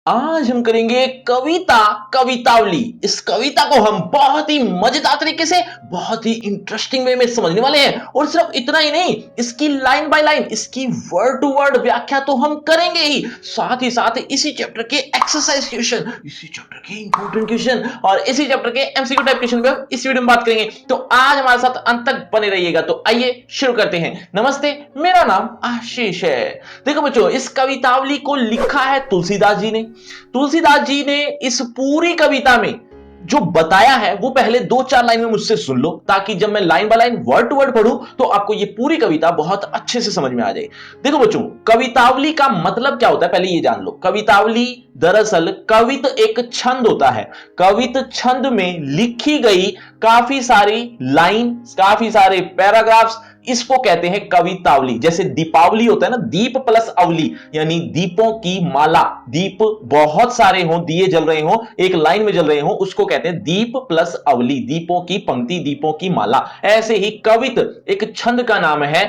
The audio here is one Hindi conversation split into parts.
आज हम करेंगे कविता कवितावली। इस कविता को हम बहुत ही मजेदार तरीके से, बहुत ही इंटरेस्टिंग वे में समझने वाले हैं। और सिर्फ इतना ही नहीं, इसकी लाइन बाय लाइन, इसकी वर्ड टू वर्ड व्याख्या तो हम करेंगे ही, साथ इसी चैप्टर के एक्सरसाइज क्वेश्चन, इसी चैप्टर के इंपॉर्टेंट क्वेश्चन और इसी चैप्टर के एमसीक्यू टाइप क्वेश्चन पे इस वीडियो में बात करेंगे। तो आज हमारे साथ अंत तक बने रहिएगा। तो आइए शुरू करते हैं। नमस्ते, मेरा नाम आशीष है। देखो बच्चों, इस कवितावली को लिखा है तुलसीदास जी ने। तुलसीदास जी ने इस पूरी कविता में जो बताया है वो पहले दो चार लाइन में मुझसे सुन लो, ताकि जब मैं line by line word to word पढ़ूं तो आपको ये पूरी कविता बहुत अच्छे से समझ में आ जाए। देखो बच्चों, कवितावली का मतलब क्या होता है पहले ये जान लो। कवितावली दरअसल कवित एक छंद होता है। कवित छंद में लिखी गई काफी सारी लाइन, काफी सारे पैराग्राफ्स, इसको कहते हैं कवितावली। जैसे दीपावली होता है ना, दीप प्लस अवली, यानी दीपों की माला। दीप बहुत सारे हों, दिए जल रहे हों, एक लाइन में जल रहे हों, उसको कहते हैं दीप प्लस अवली, दीपों की पंक्ति, दीपों की माला। ऐसे ही कवित एक छंद का नाम है।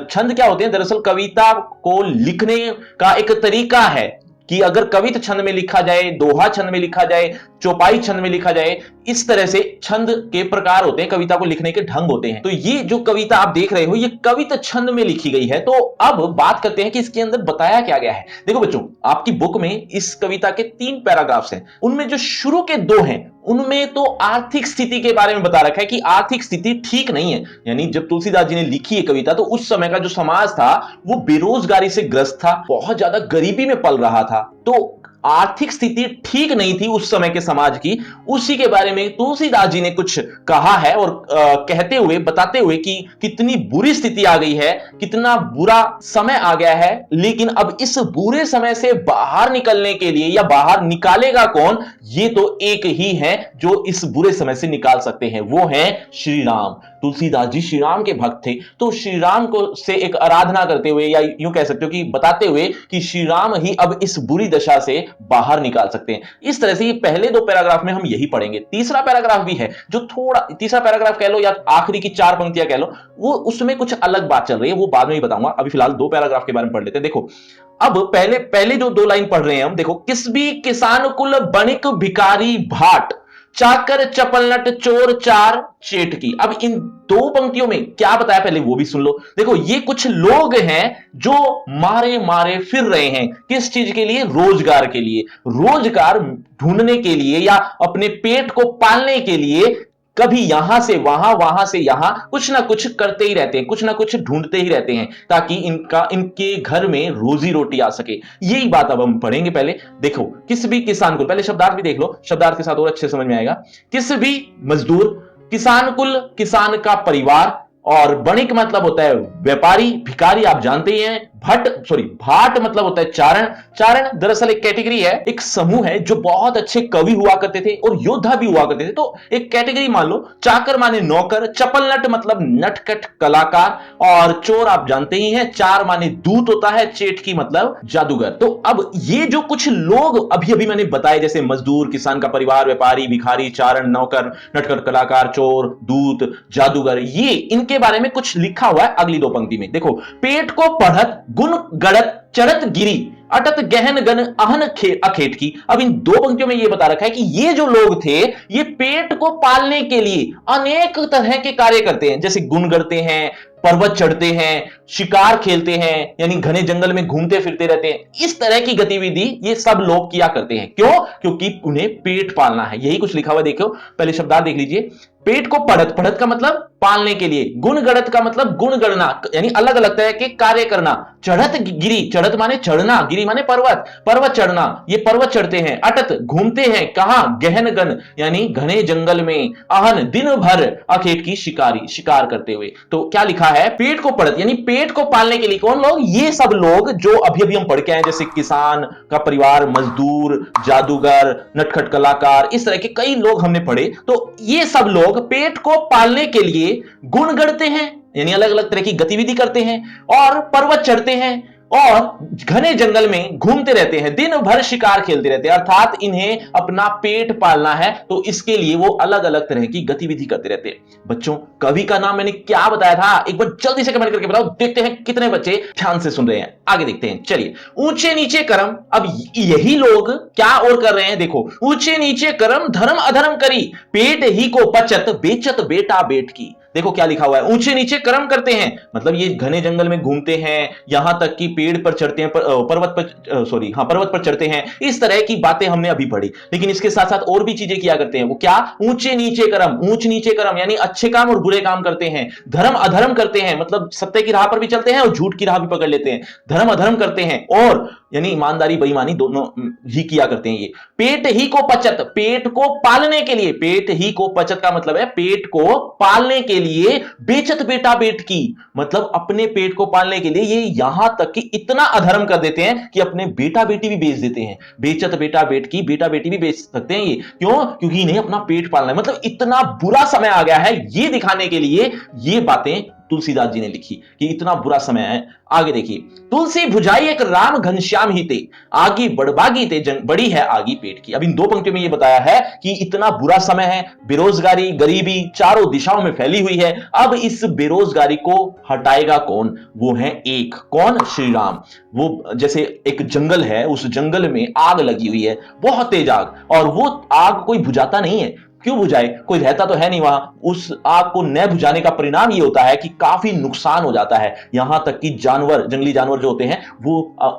छंद क्या होते हैं? दरअसल कविता को लिखने का एक तरीका है कि अगर कवित छंद में लिखा जाए, दोहा छंद में लिखा जाए, चौपाई छंद में लिखा जाए, इस तरह से छंद के प्रकार होते हैं, कविता को लिखने के ढंग होते हैं। तो ये जो कविता आप देख रहे हो, ये कवित छंद में लिखी गई है। तो अब बात करते हैं कि इसके अंदर बताया क्या गया है। देखो बच्चों, आपकी बुक में इस कविता के 3 पैराग्राफ्स हैं। उनमें जो शुरू के 2 हैं, उनमें तो आर्थिक स्थिति के बारे में बता रखा है कि आर्थिक स्थिति ठीक नहीं है। यानी जब तुलसीदास जी ने लिखी है कविता, तो उस समय का जो समाज था वो बेरोजगारी से ग्रस्त था, बहुत ज्यादा गरीबी में पल रहा था। तो आर्थिक स्थिति ठीक नहीं थी उस समय के समाज की। उसी के बारे में तुलसीदास जी ने कुछ कहा है और कहते हुए, बताते हुए कि कितनी बुरी स्थिति आ गई है, कितना बुरा समय आ गया है। लेकिन अब इस बुरे समय से बाहर निकलने के लिए, या बाहर निकालेगा कौन, ये तो एक ही है जो इस बुरे समय से निकाल सकते हैं, वो है श्री राम। तुलसीदास जी श्री राम के भक्त थे, तो श्री राम को से एक आराधना करते हुए, या यूं कह सकते हो कि बताते हुए कि श्री राम ही अब इस बुरी दशा से बाहर निकाल सकते हैं। इस तरह से ये पहले 2 पैराग्राफ में हम यही पढ़ेंगे। तीसरा पैराग्राफ भी है जो थोड़ा, तीसरा पैराग्राफ कह लो या आखिरी की 4 पंक्तियां कह लो, वो उसमें कुछ अलग बात चल रही है, वो बाद में ही बताऊंगा। अभी फिलहाल 2 पैराग्राफ के बारे में पढ़ लेते हैं। देखो, अब पहले पहले जो 2 लाइन पढ़ रहे हैं हम, देखो, किस भी किसान कुल बणिक भिखारी भाट, चाकर चपलनट चोर चार चेट की। अब इन 2 पंक्तियों में क्या बताया पहले वो भी सुन लो। देखो, ये कुछ लोग हैं जो मारे मारे फिर रहे हैं। किस चीज के लिए? रोजगार के लिए। रोजगार ढूंढने के लिए, या अपने पेट को पालने के लिए कभी यहां से वहां, वहां से यहां, कुछ ना कुछ करते ही रहते हैं, कुछ ना कुछ ढूंढते ही रहते हैं, ताकि इनके घर में रोजी रोटी आ सके। यही बात अब हम पढ़ेंगे। पहले देखो, किस भी किसान कुल, पहले शब्दार्थ भी देख लो, शब्दार्थ के साथ और अच्छे समझ में आएगा। किस भी मजदूर, किसान कुल किसान का परिवार, और बणिक मतलब होता है व्यापारी, भिखारी आप जानते ही हैं, भाट मतलब होता है चारण। चारण दरअसल एक कैटेगरी है, एक समूह है जो बहुत अच्छे कवि हुआ करते थे और योद्धा भी हुआ करते थे। तो एक कैटेगरी मान लो। चाकर माने नौकर, चपलनट मतलब नटखट कलाकार, और चोर आप जानते ही हैं, चार माने दूत होता है, चेट की मतलब जादूगर। तो अब ये जो कुछ लोग अभी अभी मैंने बताए, जैसे मजदूर, किसान का परिवार, व्यापारी, भिखारी, चारण, नौकर, नटखट कलाकार, चोर, दूत, जादूगर, ये इनके बारे में कुछ लिखा हुआ है अगली 2 पंक्ति में। देखो, पेट को पढ़त गुण गड़त चढ़त गिरी, अटत गहन गन अहन अखेट की। अब इन 2 पंक्तियों में यह बता रखा है कि ये जो लोग थे, ये पेट को पालने के लिए अनेक तरह के कार्य करते हैं। जैसे गुण गढ़ते हैं, पर्वत चढ़ते हैं, शिकार खेलते हैं, यानी घने जंगल में घूमते फिरते रहते हैं। इस तरह की गतिविधि ये सब लोग किया करते हैं। क्यों? क्योंकि उन्हें पेट पालना है। यही कुछ लिखा हुआ, देखो पहले शब्दार्थ देख लीजिए। पेट को पढ़त, पढ़त का मतलब पालने के लिए, गुण गढ़त का मतलब गुण गणना, यानी अलग अलग तरह के कार्य करना। चढ़त गिरी, चढ़त माने चढ़ना, गिरी माने पर्वत, पर्वत चढ़ना, ये पर्वत चढ़ते हैं। अटत घूमते हैं, कहां? गहन गन यानी घने जंगल में। अहन दिन भर अखेट की शिकारी, शिकार करते हुए। तो क्या लिखा है? पेट को पढ़त, यानी पेट को पालने के लिए कौन लोग? ये सब लोग जो अभी अभी हम पढ़ के आए, जैसे किसान का परिवार, मजदूर, जादूगर, नटखट कलाकार, इस तरह के कई लोग हमने पढ़े। तो ये सब लोग पेट को पालने के लिए गुण गढ़ते हैं, यानी अलग अलग तरह की गतिविधि करते हैं, और पर्वत चढ़ते हैं, और घने जंगल में घूमते रहते हैं, दिन भर शिकार खेलते रहते हैं, अर्थात इन्हें अपना पेट पालना है, तो इसके लिए वो अलग अलग तरह की गतिविधि करते रहते हैं। बच्चों, कवि का नाम मैंने क्या बताया था, एक बार जल्दी से कमेंट करके बताओ, देखते हैं कितने बच्चे ध्यान से सुन रहे हैं। आगे देखते हैं, चलिए। ऊंचे नीचे कर्म, अब यही लोग क्या और कर रहे हैं, देखो। ऊंचे नीचे कर्म धर्म अधर्म करी, पेट ही को पचत बेचत बेटा बेट की। देखो क्या लिखा हुआ है, ऊंचे नीचे कर्म करते हैं, मतलब ये घने जंगल में घूमते हैं, यहां तक कि पेड़ पर चढ़ते हैं, पर्वत पर, सॉरी हाँ, पर्वत पर चढ़ते हैं, इस तरह की बातें हमने अभी पढ़ी। लेकिन इसके साथ साथ और भी चीजें किया करते हैं, वो क्या, ऊंचे नीचे कर्म, ऊंच नीचे कर्म यानी अच्छे काम और बुरे काम करते हैं, धर्म अधर्म करते हैं, मतलब सत्य की राह पर भी चलते हैं और झूठ की राह भी पकड़ लेते हैं, धर्म अधर्म करते हैं, और यानी ईमानदारी बेईमानी दोनों ही किया करते हैं ये। पेट ही को पचत, पेट को पालने के लिए, पेट ही को पचत का मतलब है पेट को पालने के लिए, बेचत बेटा बेट की, मतलब अपने पेट को पालने के लिए ये यहां तक कि इतना अधर्म कर देते हैं कि अपने बेटा बेटी भी बेच देते हैं। बेचत बेटा बेट की, बेटा बेटी भी बेच सकते हैं ये, क्यों, क्योंकि इन्हें अपना पेट पालना है। मतलब इतना बुरा समय आ गया है, ये दिखाने के लिए ये बातें तुलसीदास जी ने लिखी कि इतना बुरा समय है। आगे देखिए, तुलसी भुजाई एक राम घनश्याम ही ते, आगी बड़बागी ते बड़ी है आगी पेट की। अब इन दो पंक्तियों में यह बताया है कि इतना बुरा समय है, बेरोजगारी गरीबी चारों दिशाओं में फैली हुई है। अब इस बेरोजगारी को हटाएगा कौन, वो है एक, कौन, श्री राम। वो जैसे एक जंगल है, उस जंगल में आग लगी हुई है, बहुत तेज आग, और वो आग कोई बुझाता नहीं है, क्यों बुझाए, कोई रहता तो है नहीं वहां। उस आग को न बुझाने का परिणाम यह होता है कि काफी नुकसान हो जाता है, यहां तक कि जानवर, जंगली जानवर जो होते हैं वो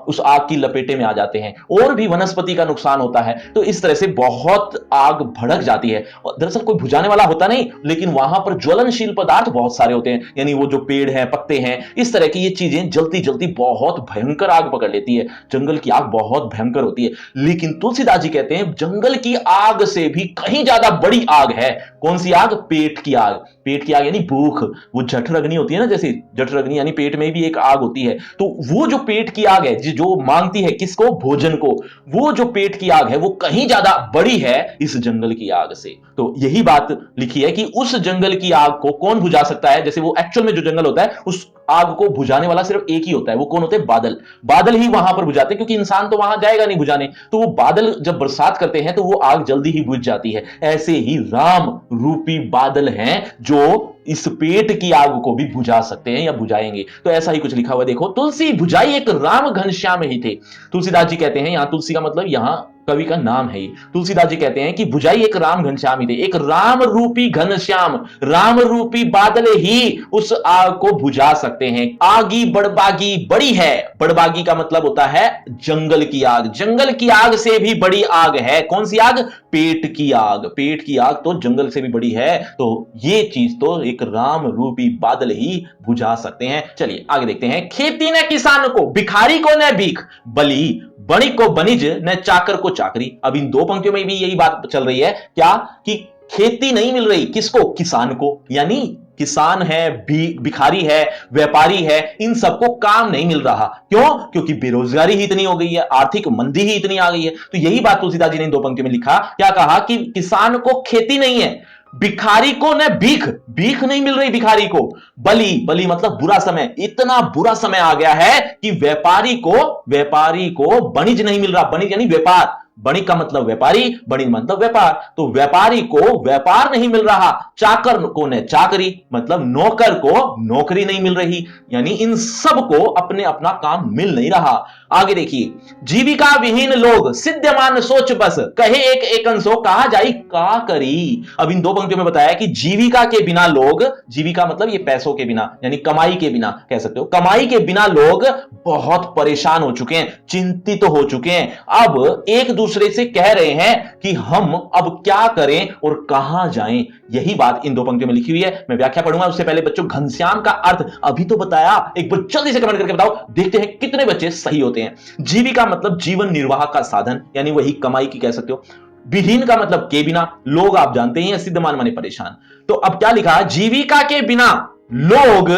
उस आग की लपेटे में आ जाते हैं, और भी वनस्पति का नुकसान होता है। तो इस तरह से बहुत आग भड़क जाती है। दरअसल कोई बुझाने वाला होता नहीं, लेकिन वहां पर ज्वलनशील पदार्थ बहुत सारे होते हैं, यानी वो जो पेड़ हैं, पत्ते हैं, इस तरह की ये चीजें जलती जलती बहुत भयंकर आग पकड़ लेती है। जंगल की आग बहुत भयंकर होती है। लेकिन तुलसीदास जी कहते हैं जंगल की आग से भी कहीं ज्यादा बड़ी आग है। कौन सी आग, पेट की आग। पेट की आग यानी भूख, वो जठरग्नि होती है ना, जैसे जठरग्नि यानी पेट में भी एक आग होती है, तो वो जो पेट की आग है जो मांगती है किसको, भोजन को, वो जो पेट की आग है वो कहीं ज्यादा बड़ी है इस जंगल की आग से। तो यही बात लिखी है कि उस जंगल की आग को कौन बुझा सकता है। जैसे वो एक्चुअल में जो जंगल होता है, उस आग को बुझाने वाला सिर्फ एक ही होता है, वो कौन होते हैं, बादल। बादल ही वहां पर बुझाते हैं, क्योंकि इंसान तो वहां जाएगा नहीं बुझाने, तो वो बादल जब बरसात करते हैं तो वो आग जल्दी ही बुझ जाती है। ऐसे ही राम रूपी बादल हैं जो इस पेट की आग को भी बुझा सकते हैं या बुझाएंगे। तो ऐसा ही कुछ लिखा हुआ, देखो, तुलसी भुजाई एक राम घनश्याम ही थे। तुलसीदास जी कहते हैं, यहां तुलसी का मतलब यहां कवि का नाम है। तुलसीदास जी कहते हैं कि भुजाई एक राम घनश्याम ही थे, एक राम रूपी घनश्याम, राम रूपी बादल ही उस आग को बुझा सकते हैं। आगी बड़बागी बड़ी है, बड़बागी का मतलब होता है जंगल की आग, जंगल की आग से भी बड़ी आग है। कौन सी आग, पेट की आग। पेट की आग तो जंगल से भी बड़ी है, तो ये चीज तो एक राम रूपी बादल ही बुझा सकते हैं। चलिए आगे देखते हैं, खेती न किसान को, भिखारी को न भीख, बली बणिक को बनिज, न चाकर को चाकरी। अब इन दो पंक्तियों में भी यही बात चल रही है, क्या, कि खेती नहीं मिल रही, किसको, किसान को, यानी किसान है, भिखारी है, व्यापारी है, इन सबको काम नहीं मिल रहा। क्यों, क्योंकि बेरोजगारी ही इतनी हो गई है, आर्थिक मंदी ही इतनी आ गई है। तो यही बात तुलसीदास जी ने इन दो पंक्तियों में लिखा, क्या कहा, कि किसान को खेती नहीं है, भिखारी को न भीख, भीख नहीं मिल रही भिखारी को, बली, बली मतलब बुरा समय, इतना बुरा समय आ गया है कि व्यापारी को बणिज नहीं मिल रहा। बणिज यानी व्यापार, बणिक का मतलब व्यापारी, बणिक मतलब व्यापार, तो व्यापारी को व्यापार नहीं मिल रहा, चाकर को न चाकरी, मतलब नौकर को नौकरी नहीं मिल रही, यानी इन सब को अपने अपना काम मिल नहीं रहा। आगे देखिए, जीविका विहीन लोग सिद्धमान सोच बस, कहे एक एकंसो कहा जाई का करी। अब इन दो पंक्तियों में बताया कि जीविका के बिना लोग, जीविका मतलब ये पैसों के बिना, यानी कमाई के बिना कह सकते हो, कमाई के बिना लोग बहुत परेशान हो चुके हैं, चिंतित हो चुके हैं। अब एक दूसरे से कह रहे हैं कि हम अब क्या करें और कहां जाएं। यही बात इन दो पंक्तियों में लिखी हुई है। मैं व्याख्या पढ़ूंगा, उससे पहले बच्चों घनश्याम का अर्थ अभी तो बताया, एक बार जल्दी से कमेंट करके बताओ, देखते हैं कितने बच्चे सही होते हैं। जीविका मतलब जीवन निर्वाह का साधन, यानी वही कमाई की कह सकते हो। विहीन का मतलब के बिना, लोग आप जानते हैं सिद्धमान माने परेशान। तो अब क्या लिखा, जीविका के बिना लोग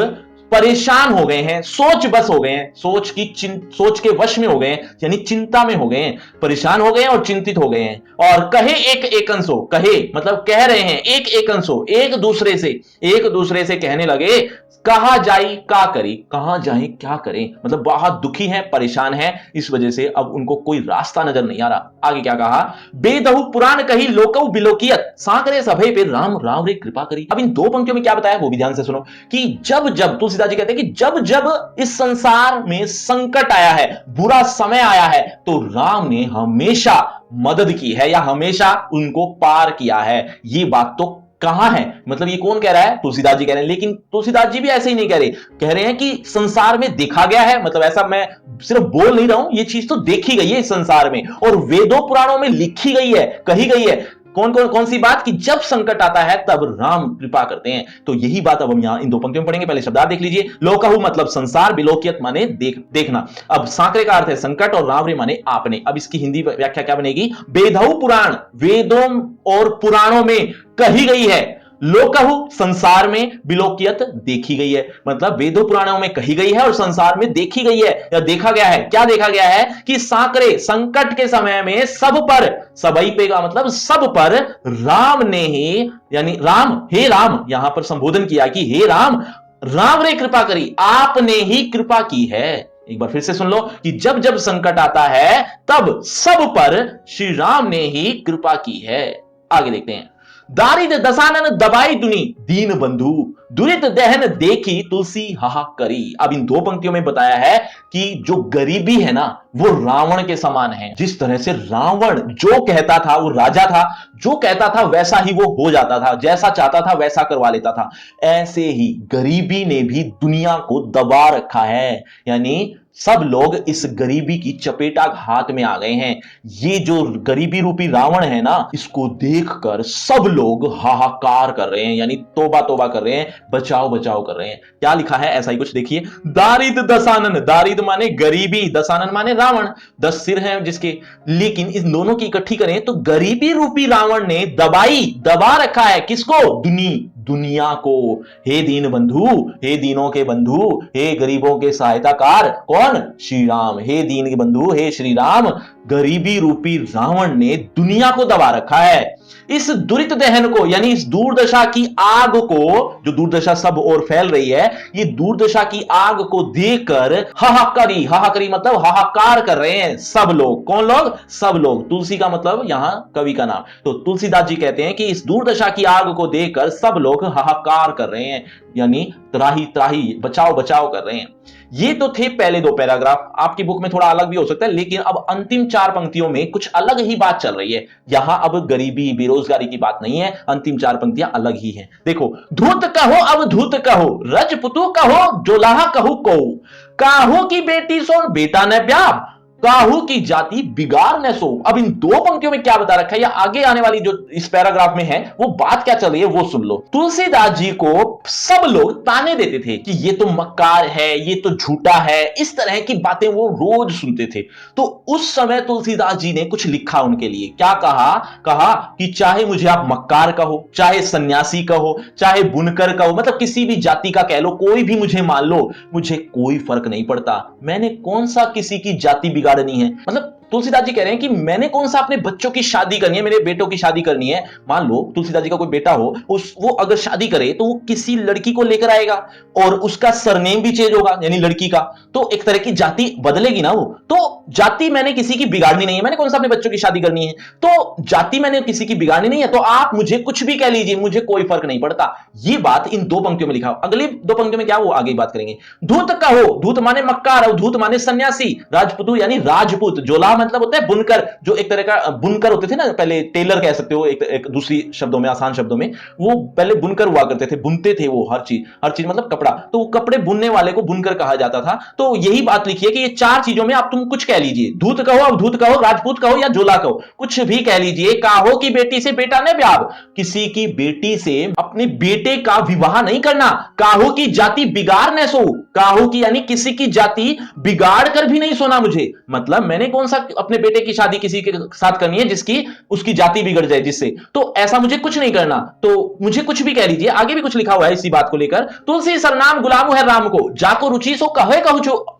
परेशान हो गए हैं, सोच बस हो गए हैं, सोच के वश में हो गए हैं, यानी चिंता में हो गए हैं, परेशान हो गए हैं और चिंतित हो गए हैं। और कहे एक एकंसो, कहे मतलब कह रहे हैं, एक एकंसो एक दूसरे से कहने लगे, कहा जाई का करी, कहां जाए क्या करें, मतलब बहुत दुखी हैं, परेशान हैं, इस वजह से अब उनको कोई रास्ता नजर नहीं आ रहा। आगे क्या कहा, बेदहु पुराण कही लोकऊ बिलोकियत, साकरे सभे पे राम राम रे कृपा करी। अब इन दो पंक्तियों में क्या बताया वो भी ध्यान से सुनो, कि जब जब तुलसीदास जी कहते हैं कि जब जब इस संसार में संकट आया है, बुरा समय आया है, तो राम ने हमेशा मदद की है या हमेशा उनको पार किया है। ये बात तो कहां है, मतलब ये कौन कह रहा है, तुलसीदास जी कह रहे हैं। लेकिन तुलसीदास जी भी ऐसे ही नहीं कह रहे हैं कि संसार में देखा गया है, मतलब ऐसा मैं सिर्फ बोल नहीं रहा हूं, ये चीज तो देखी गई है इस संसार में और वेदों पुराणों में लिखी गई है, कही गई है। कौन सी बात, कि जब संकट आता है तब राम कृपा करते हैं। तो यही बात अब हम यहां इन दो पंक्तियों में पढ़ेंगे। पहले शब्दार्थ देख लीजिए, लोकहु मतलब संसार, बिलोकियत माने देखना। अब सांकरे का अर्थ है संकट और रावरे माने आपने। अब इसकी हिंदी व्याख्या क्या बनेगी, बेदहु पुराण, वेदों और पुराणों में कही गई है, लोकहु संसार में, बिलोकियत देखी गई है, मतलब वेदों पुराणों में कही गई है और संसार में देखी गई है या देखा गया है। क्या देखा गया है, कि सांकरे संकट के समय में सब पर, सबई पे का मतलब सब पर, राम ने ही, यानी राम, हे राम, यहां पर संबोधन किया कि हे राम, राम रे कृपा करी, आपने ही कृपा की है। एक बार फिर से सुन लो, कि जब जब संकट आता है तब सब पर श्री राम ने ही कृपा की है। आगे देखते हैं, दारिद दसानन दबाई दुनी दीन बंधु, दुरित दहन देखी तुलसी हाहा करी। अब इन दो पंक्तियों में बताया है कि जो गरीबी है ना, वो रावण के समान है। जिस तरह से रावण जो कहता था वो राजा था, जो कहता था वैसा ही वो हो जाता था, जैसा चाहता था वैसा करवा लेता था, ऐसे ही गरीबी ने भी दुनिया को दबा रखा है। यानी सब लोग इस गरीबी की चपेटा हाथ में आ गए हैं। ये जो गरीबी रूपी रावण है ना, इसको देखकर सब लोग हाहाकार कर रहे हैं, यानी तौबा तौबा कर रहे हैं, बचाओ बचाओ कर रहे हैं। क्या लिखा है, ऐसा ही कुछ देखिए, दारिद दसानन, दारिद माने गरीबी, दसानन माने रावण, 10 सिर हैं जिसके, लेकिन इन दोनों की इकट्ठी करें तो गरीबी रूपी रावण ने दबा रखा है किसको, दुनिया को। हे दीन बंधु, हे दीनों के बंधु, हे गरीबों के सहायताकार, कौन, श्री राम। हे दीन के बंधु, हे श्री राम, गरीबी रूपी रावण ने दुनिया को दबा रखा है। इस दुरित दहन को, यानी इस दूरदशा की आग को, जो दूरदशा सब और फैल रही है, ये दूरदशा की आग को देखकर हाहाकारी मतलब हाहाकार कर रहे हैं सब लोग। कौन लोग, सब लोग। तुलसी का मतलब यहां कवि का नाम। तो तुलसीदास जी कहते हैं कि इस दूरदशा की आग को देखकर सब लोग हाहाकार कर रहे हैं, यानी त्राही त्राही, बचाओ बचाओ कर रहे हैं। ये तो थे पहले दो पैराग्राफ, आपकी बुक में थोड़ा अलग भी हो सकता है, लेकिन अब अंतिम 4 पंक्तियों में कुछ अलग ही बात चल रही है। यहां अब गरीबी बेरोजगारी की बात नहीं है, अंतिम 4 पंक्तियां अलग ही हैं। देखो, धूत कहो अब धूत कहो, रजपुतु कहो जोलाहा कहो को, काहू की बेटी सो बेटा न ब्याह, काहू की जाति बिगाड़ न सो। अब इन दो पंक्तियों में क्या बता रखा है, या आगे आने वाली जो इस पैराग्राफ में है वो बात क्या चल रही है वो सुन लो। तुलसीदास जी को सब लोग ताने देते थे कि ये तो मक्कार है, ये तो झूठा है, इस तरह की बातें वो रोज सुनते थे। तो उस समय तुलसीदास जी ने कुछ लिखा उनके लिए। क्या कहा कि चाहे मुझे आप मक्कार कहो, चाहे सन्यासी कहो, चाहे बुनकर कहो, मतलब किसी भी जाति का कह लो, कोई भी मुझे मान लो, मुझे कोई फर्क नहीं पड़ता। मैंने कौन सा किसी की जाति बिगाड़नी है, मतलब तुलसीदास जी कह रहे हैं कि मैंने कौन सा अपने बच्चों की शादी करनी है, मेरे बेटों की शादी करनी है। मान लो तुलसीदास जी का कोई बेटा हो, वो अगर शादी करे तो वो किसी लड़की को लेकर आएगा और उसका सरनेम भी चेंज होगा, यानी लड़की का, तो एक तरह की जाति बदलेगी ना वो। तो जाति मैंने किसी की बिगाड़नी नहीं है, मैंने कौन सा अपने बच्चों की शादी करनी है, तो जाति मैंने किसी की बिगाड़नी नहीं है, तो आप मुझे कुछ भी कह लीजिए, मुझे कोई फर्क नहीं पड़ता। ये बात इन दो पंक्तियों में लिखा। अगली दो पंक्तियों में क्या, वो आगे बात करेंगे। धूत कहो, धूत माने मक्कार और धूत माने सन्यासी, राजपुतु यानी राजपूत, जोला मतलब होता है बुनकर, जो एक तरह का बुनकर होते थे ना पहले, टेलर कह सकते हो एक दूसरी शब्दों में, आसान शब्दों में, वो पहले बुनकर हुआ करते थे, बुनते थे वो हर चीज मतलब कपड़ा, तो वो कपड़े बुनने वाले को बुनकर कहा जाता था। तो यही बात लिखी है कि ये 4 चीजों में आप तुम कुछ कह लीजिए, धूत कहो, अवधूत कहो, राजपूत कहो या जोला कहो, कुछ भी कह लीजिए। काहो की बेटी से बेटा ने ब्याह, किसी की बेटी से अपने बेटे का विवाह नहीं करना। काहो की जाति बिगाड़ न सो, काहो की यानी किसी की जाति बिगाड़ कर भी नहीं सोना मुझे, मतलब मैंने कौन सा अपने बेटे की शादी किसी के साथ करनी है जिसकी उसकी जाति बिगड़ जाए जिससे, तो ऐसा मुझे कुछ नहीं करना। तो मुझे कुछ भी कह लीजिए, आगे भी कुछ लिखा हुआ है इसी बात को लेकर। तुलसी सरनाम गुलामू है राम को, जाको रुचि सो कहे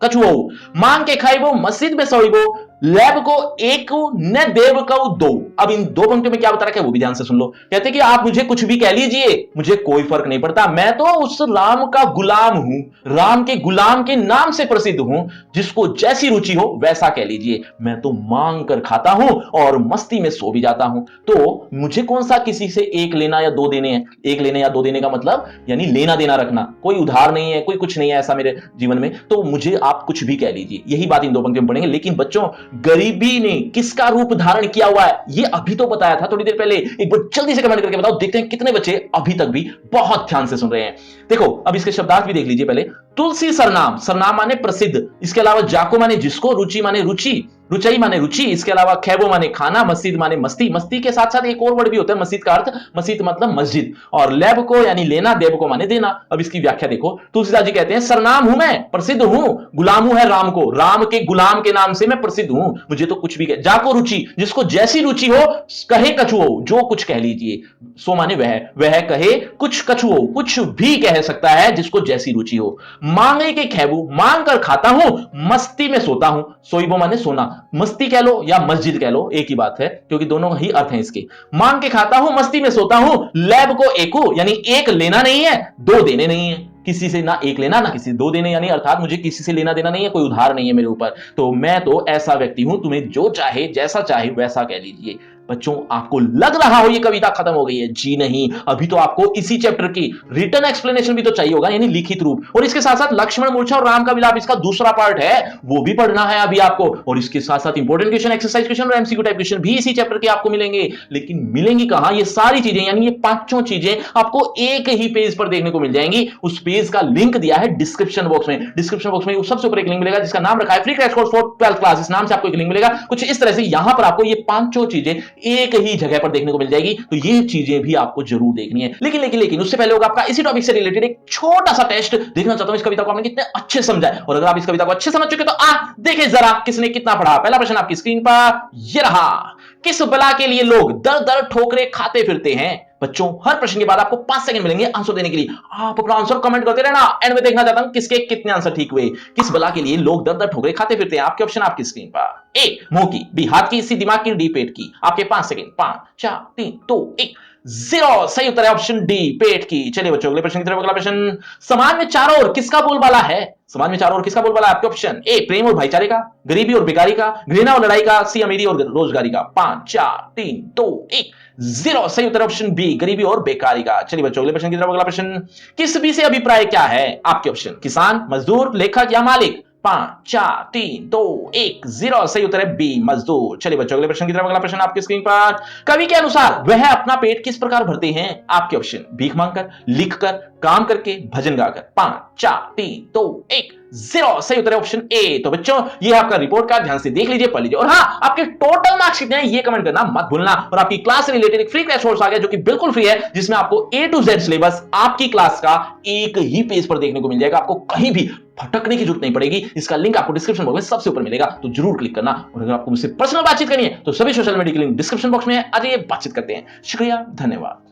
कछुओ, मांग के खाइबो मस्जिद में सोइबो, लैब को एक न देव को दो। अब इन दो पंक्तियों में क्या बता रखा है वो भी ध्यान से सुन लो। कहते कि आप मुझे कुछ भी कह लीजिए, मुझे कोई फर्क नहीं पड़ता, मैं तो उस राम का गुलाम हूं, राम के गुलाम के नाम से प्रसिद्ध हूं, जिसको जैसी रुचि हो वैसा कह लीजिए। मैं तो मांग कर खाता हूं और मस्ती में सो भी जाता हूं। तो मुझे कौन सा किसी से एक लेना या दो देने हैं। एक लेने या दो देने का मतलब यानी लेना देना रखना, कोई उधार नहीं है, कोई कुछ नहीं है ऐसा मेरे जीवन में। तो मुझे आप कुछ भी कह लीजिए, यही बात इन दो पंक्तियों में पढ़ेंगे। लेकिन बच्चों, गरीबी ने किसका रूप धारण किया हुआ है ये अभी तो बताया था थोड़ी देर पहले। एक बार जल्दी से कमेंट करके बताओ, देखते हैं कितने बच्चे अभी तक भी बहुत ध्यान से सुन रहे हैं। देखो अब इसके शब्दार्थ भी देख लीजिए पहले। तुलसी सरनाम, सरनाम माने प्रसिद्ध, इसके अलावा जाको माने जिसको, रुचि माने रुचि, रुचि माने रुचि, इसके अलावा खैबो माने खाना, मस्जिद माने मस्ती, मस्ती के साथ साथ एक और वर्ड भी होता है मस्जिद का अर्थ, मस्जिद मतलब मस्जिद, और लैब को यानी लेना, देव को माने देना। अब इसकी व्याख्या देखो, तुलसीदास जी कहते हैं सरनाम हूं मैं, प्रसिद्ध हूं, गुलाम हूं है राम को, राम के गुलाम के नाम से मैं प्रसिद्ध हूं, मुझे तो कुछ भी कह, जाको रुचि, जिसको जैसी रुचि हो कहे कछुओ, जो कुछ कह लीजिए, सो माने वह कहे कुछ कछुओ, कुछ भी कह सकता है जिसको जैसी रुचि हो। मांगे के खैबू, मांग कर खाता हूं, मस्ती में सोता हूं, सोइबो माने सोना, मस्ती कह लो या मस्जिद कह लो एक ही बात है, क्योंकि दोनों ही अर्थ हैं इसके। मांग के खाता हूं, मस्ती में सोता हूं, लैब को एको यानी एक लेना नहीं है, दो देने नहीं है, किसी से ना एक लेना ना किसी से दो देने, यानी अर्थात मुझे किसी से लेना देना नहीं है, कोई उधार नहीं है मेरे ऊपर। तो मैं तो ऐसा व्यक्ति हूं, तुम्हें जो चाहे जैसा चाहे वैसा कह लीजिए। बच्चों आपको लग रहा हो ये कविता खत्म हो गई है, जी नहीं, अभी तो आपको इसी चैप्टर की रिटन एक्सप्लेनेशन भी तो चाहिए होगा, यानी लिखित रूप, और इसके साथ साथ लक्ष्मण मूर्छा और राम का विलाप इसका दूसरा पार्ट है, वो भी पढ़ना है अभी आपको। और इसके साथ साथ इंपॉर्टेंट क्वेश्चन, एक्सरसाइज क्वेश्चन और एमसीक्यू टाइप क्वेश्चन भी इसी चैप्टर के आपको मिलेंगे। लेकिन मिलेंगी कहां ये सारी चीजें, यानी ये पांचों चीजें आपको एक ही पेज पर देखने को मिल जाएंगी। उस पेज का लिंक दिया है डिस्क्रिप्शन बॉक्स में। डिस्क्रिप्शन बॉक्स में सबसे ऊपर एक लिंक मिलेगा जिसका नाम रखा है free crash course for 12th class, इस नाम से आपको एक लिंक मिलेगा। कुछ इस तरह से यहां पर आपको ये पांचों चीजें एक ही जगह पर देखने को मिल जाएगी, तो ये चीजें भी आपको जरूर देखनी है। लेकिन उससे पहले होगा आपका इसी टॉपिक से रिलेटेड एक छोटा सा टेस्ट। देखना चाहता हूं इस कविता को आपने कितने अच्छे समझा है, और अगर आप इस कविता को अच्छे समझ चुके तो देखें जरा किसने कितना पढ़ा। पहला प्रश्न आपकी स्क्रीन पर ये रहा, किस बला के लिए लोग दर दर ठोकरे खाते फिरते हैं। बच्चों हर प्रश्न के बाद आपको 5 सेकंड मिलेंगे आंसर देने के लिए, आप अपना आंसर कमेंट करते रहना, एंड में देखना चाहता हूं किसके कितने आंसर ठीक हुए। किस बला के लिए लोग दर दर ठोकरे खाते फिरते हैं, आपके ऑप्शन आपकी स्क्रीन पर। ए मुंह की, बी हाथ की, सी दिमाग की, डी पेट की। आपके 5 सेकंड, 5 4 3 2 1 0। सही उत्तर है ऑप्शन डी पेट की। चलिए बच्चों अगले प्रश्न की तरफ। अगला प्रश्न, समाज में चारों ओर किसका बोलबाला है। समाज में चारों ओर किसका बोलबाला है, आपके ऑप्शन। ए प्रेम और भाईचारे का, गरीबी और बेकारी का, घृणा और लड़ाई का, सी अमीरी और रोजगारी का। 5 4 3 2 1 0। सही उत्तर ऑप्शन बी गरीबी और बेकारी का। चलिए बच्चों अगले प्रश्न की तरफ। अगला प्रश्न, किस बी से अभिप्राय क्या है, आपके ऑप्शन। किसान, मजदूर, लेखक या मालिक। 5 4 3 2 1 0। सही उत्तर है बी मजदूर। चलिए बच्चों अगले प्रश्न की तरफ। अगला प्रश्न आपकी स्क्रीन पर, कवि के अनुसार वह अपना पेट किस प्रकार भरते हैं, आपके ऑप्शन। भीख मांगकर, लिखकर, काम करके, भजन गाकर। 5 4 3 2 1 0। सही उत्तर है ऑप्शन ए। तो बच्चों ये आपका रिपोर्ट कार्ड, ध्यान से देख लीजिए, पढ़ लीजिए, और हाँ आपके टोटल मार्क्स कितने हैं ये कमेंट करना मत भूलना। और आपकी क्लास से रिलेटेड एक फ्री क्रैश कोर्स आ गया जो कि बिल्कुल फ्री है, जिसमें आपको ए टू जेड सिलेबस आपकी क्लास का एक ही पेज पर देखने को मिल जाएगा, आपको कहीं भी भटकने की जरूरत नहीं पड़ेगी। इसका लिंक आपको डिस्क्रिप्शन बॉक्स में सबसे ऊपर मिलेगा, तो जरूर क्लिक करना। और अगर आपको मुझसे पर्सनल बातचीत करनी है तो सभी सोशल मीडिया के लिंक डिस्क्रिप्शन बॉक्स में है, आइए बातचीत करते हैं। शुक्रिया, धन्यवाद।